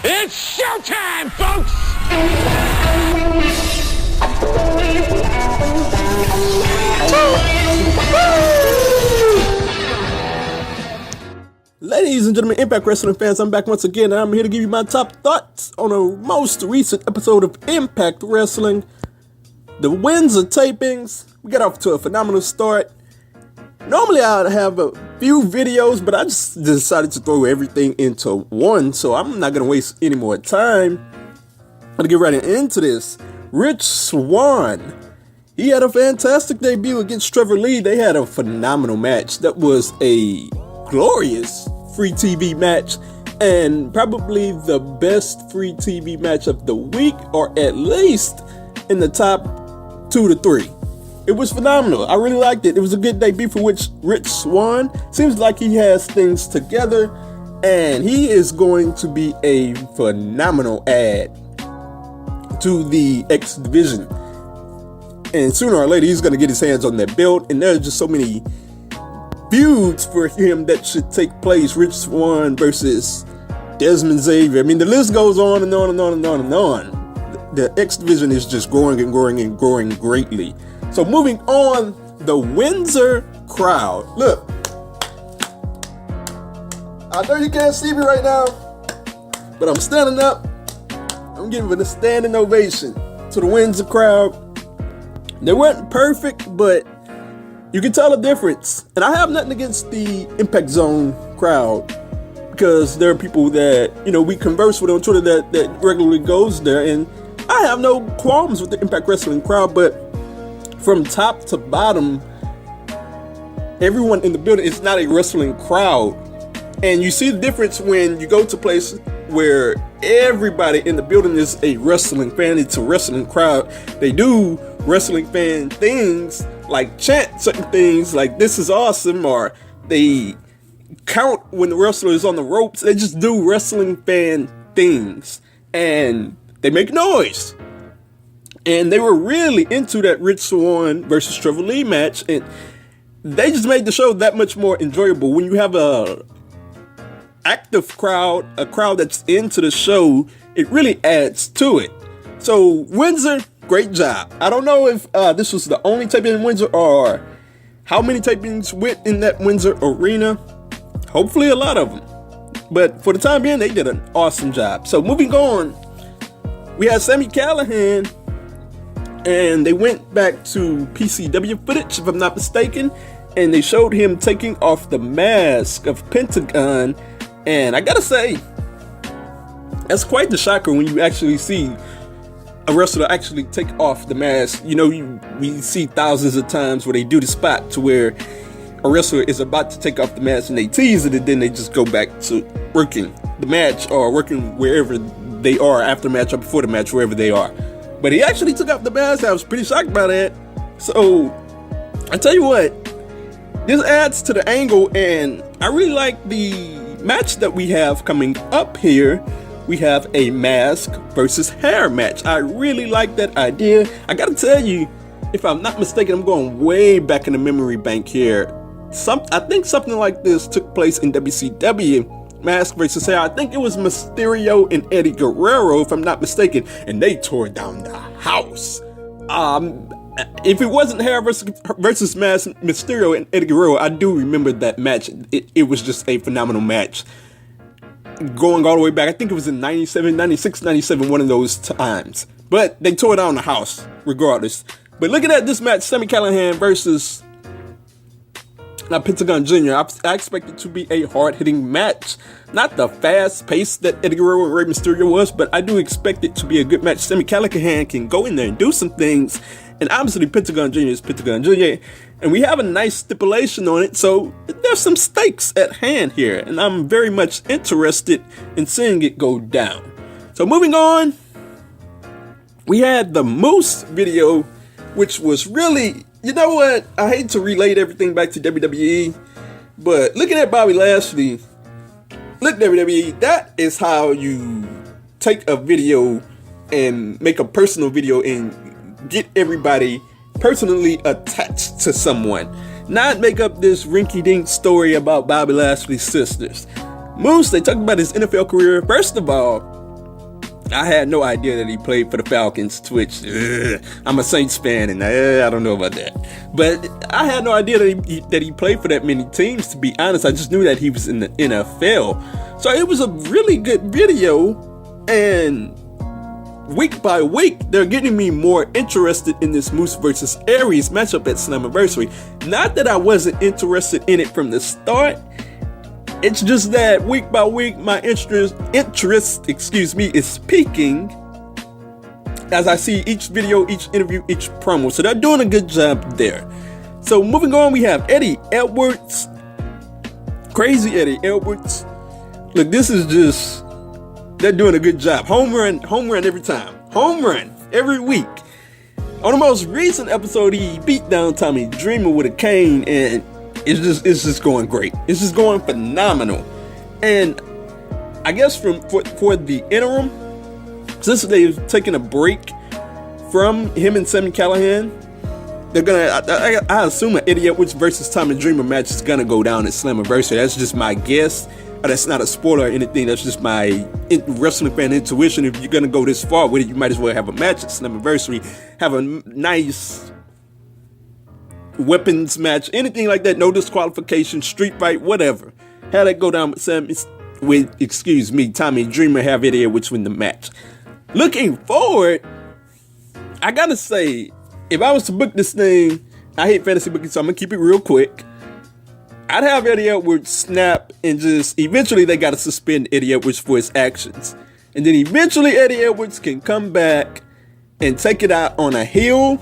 It's showtime, folks! Ladies and gentlemen, Impact Wrestling fans, I'm back once again, and I'm here to give you my top thoughts on a most recent episode of Impact Wrestling. The Windsor tapings, we got off to a phenomenal start. Normally I'd have a few videos, but I just decided to throw everything into one, so I'm not going to waste any more time. I'm going to get right into this. Rich Swann, he had a fantastic debut against Trevor Lee. They had a phenomenal match. That was a glorious free TV match, and probably the best free TV match of the week, or at least in the top 2 to 3. It was phenomenal. I really liked it. It was a good debut for Rich Swann. Seems like he has things together, and he is going to be a phenomenal add to the X division. And sooner or later, he's going to get his hands on that belt, and there's just so many feuds for him that should take place. Rich Swann versus Desmond Xavier. I mean, the list goes on and on and on and on and on. The X division is just growing and growing and growing greatly. So moving on, the Windsor crowd. Look, I know you can't see me right now, but I'm standing up. I'm giving a standing ovation to the Windsor crowd. They weren't perfect, but you can tell the difference. And I have nothing against the Impact Zone crowd, because there are people that, we converse with on Twitter that regularly goes there, and I have no qualms with the Impact Wrestling crowd, but from top to bottom, everyone in the building is not a wrestling crowd. And you see the difference when you go to a place where everybody in the building is a wrestling fan. It's a wrestling crowd. They do wrestling fan things, like chant certain things like "this is awesome," or they count when the wrestler is on the ropes. They just do wrestling fan things, and they make noise. And they were really into that Rich Swann versus Trevor Lee match, and they just made the show that much more enjoyable. When you have a active crowd, a crowd that's into the show, it really adds to it. So Windsor, great job. I don't know if this was the only taping in Windsor, or how many tapings went in that Windsor arena. Hopefully a lot of them. But for the time being, they did an awesome job. So moving on, we had Sami Callihan, and they went back to PCW footage, if I'm not mistaken, and they showed him taking off the mask of Pentagon. And I gotta say, that's quite the shocker when you actually see a wrestler actually take off the mask. We see thousands of times where they do the spot to where a wrestler is about to take off the mask and they tease it, and then they just go back to working the match, or working wherever they are after the match or before the match, wherever they are. But he actually took off the mask. I was pretty shocked by that. So I tell you what, this adds to the angle, and I really like the match that we have coming up here. We have a mask versus hair match. I really like that idea. I gotta tell you, if I'm not mistaken, I'm going way back in the memory bank here. I think something like this took place in WCW. Mask versus hair. I think it was Mysterio and Eddie Guerrero, if I'm not mistaken, and they tore down the house. If it wasn't hair versus mask, Mysterio and Eddie Guerrero, I do remember that match. It was just a phenomenal match. Going all the way back, I think it was in 97, 96, 97, one of those times. But they tore down the house, regardless. But looking at this match, Sami Callihan versus Pentagon Jr., I expect it to be a hard-hitting match. Not the fast pace that Eddie Guerrero and Rey Mysterio was, but I do expect it to be a good match. Sami Callihan can go in there and do some things, and obviously Pentagon Jr. is Pentagon Jr., and we have a nice stipulation on it, so there's some stakes at hand here, and I'm very much interested in seeing it go down. So moving on, we had the Moose video, which was really, you know what, I hate to relate everything back to WWE, but looking at Bobby Lashley, look, WWE, that is how you take a video and make a personal video and get everybody personally attached to someone. Not make up this rinky-dink story about Bobby Lashley's sisters. Moose, they talked about his NFL career. First of all, I had no idea that he played for the Falcons. Twitch. I'm a Saints fan, and I don't know about that. But I had no idea that he played for that many teams, to be honest. I just knew that he was in the NFL. So it was a really good video, and week by week, they're getting me more interested in this Moose versus Aries matchup at Slammiversary. Not that I wasn't interested in it from the start. It's just that week by week, my interest, is peaking as I see each video, each interview, each promo. So they're doing a good job there. So moving on, we have Eddie Edwards. Crazy Eddie Edwards. Look, this is just, they're doing a good job. Home run every time. Home run every week. On the most recent episode, he beat down Tommy Dreamer with a cane, and it's just going great. It's just going phenomenal. And I guess for the interim, since they've taken a break from him and Sami Callihan, they're gonna, I assume an Eddie Edwards versus Tommy Dreamer match is gonna go down at Slammiversary. That's just my guess. That's not a spoiler or anything. That's just my wrestling fan intuition. If you're gonna go this far with it, you might as well have a match at Slammiversary. Have a nice weapons match, anything like that. No disqualification, street fight, whatever. Have that go down with Tommy Dreamer, have Eddie Edwards win the match. Looking forward, I gotta say, if I was to book this thing, I hate fantasy booking, so I'm gonna keep it real quick. I'd have Eddie Edwards snap, and just eventually they gotta suspend Eddie Edwards for his actions. And then eventually Eddie Edwards can come back and take it out on a heel,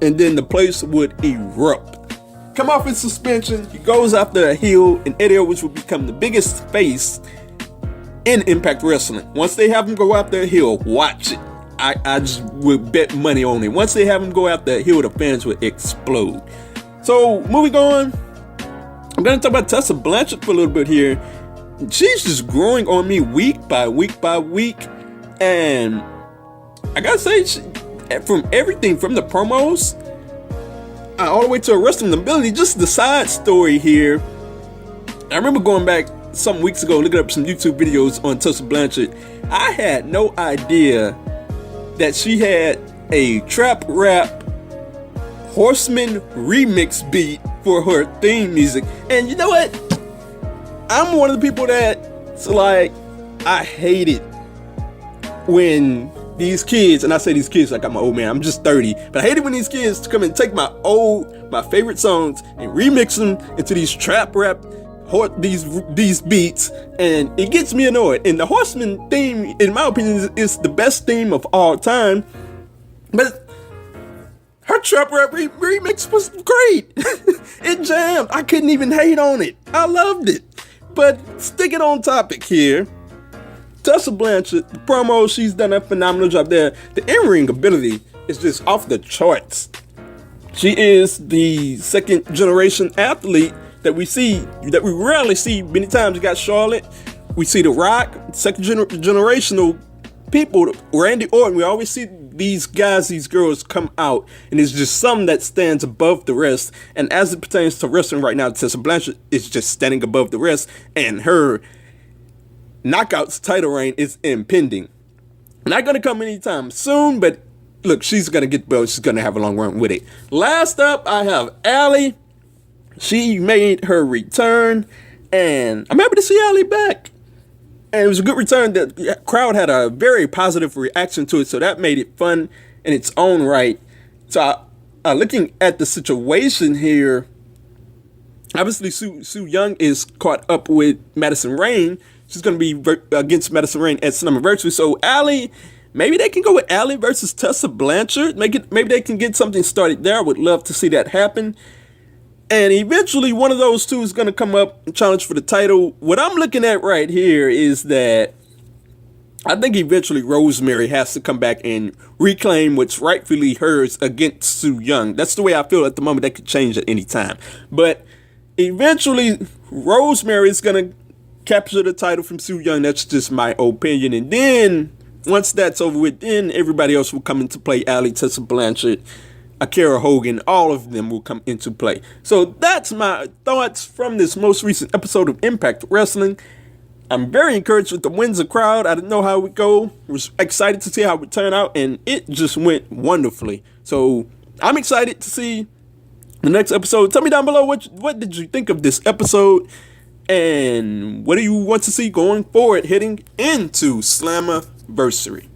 and then the place would erupt. Come off his suspension, he goes after a heel, and Eddie Edwards will become the biggest face in Impact Wrestling. Once they have him go after a heel, watch it. I just would bet money on it. Once they have him go after a heel, the fans would explode. So, moving on, I'm going to talk about Tessa Blanchard for a little bit here. She's just growing on me week by week by week. And I got to say, from everything, from the promos, all the way to her wrestling ability, just the side story here. I remember going back some weeks ago, looking up some YouTube videos on Tessa Blanchard. I had no idea that she had a trap rap Horseman remix beat for her theme music. And you know what? I'm one of the people that's like, I hate it when these kids, and I say these kids like I'm an old man, I'm just 30, but I hate it when these kids come and take my favorite songs and remix them into these trap rap, these beats, and it gets me annoyed. And the Horseman theme, in my opinion, is the best theme of all time. But her trap rap remix was great. It jammed. I couldn't even hate on it. I loved it. But sticking on topic here, Tessa Blanchard, the promo, she's done a phenomenal job there. The in-ring ability is just off the charts. She is the second generation athlete that we rarely see many times. You got Charlotte, we see The Rock, second generational people, Randy Orton. We always see these guys, these girls come out, and it's just something that stands above the rest. And as it pertains to wrestling right now, Tessa Blanchard is just standing above the rest, and her Knockouts title reign is impending. Not going to come anytime soon, but look, she's going to get the belt. She's going to have a long run with it. Last up, I have Allie. She made her return, and I'm happy to see Allie back. And it was a good return. The crowd had a very positive reaction to it, so that made it fun in its own right. So looking at the situation here, obviously Su Yung is caught up with Madison Rayne. She's going to be against Madison Rayne at Slammiversary. So Allie, maybe they can go with Allie versus Tessa Blanchard. Maybe they can get something started there. I would love to see that happen. And eventually one of those two is going to come up and challenge for the title. What I'm looking at right here is that I think eventually Rosemary has to come back and reclaim what's rightfully hers against Su Yung. That's the way I feel at the moment. That could change at any time. But eventually Rosemary is going to capture the title from Su Yung. That's just my opinion. And then once that's over with, then everybody else will come into play. Allie, Tessa Blanchard, Akira Hogan, all of them will come into play. So that's my thoughts from this most recent episode of Impact Wrestling. I'm very encouraged with the Windsor crowd. I didn't know how it would go. Was excited to see how it would turn out, and it just went wonderfully. So I'm excited to see the next episode. Tell me down below what did you think of this episode, and what do you want to see going forward heading into Slammiversary.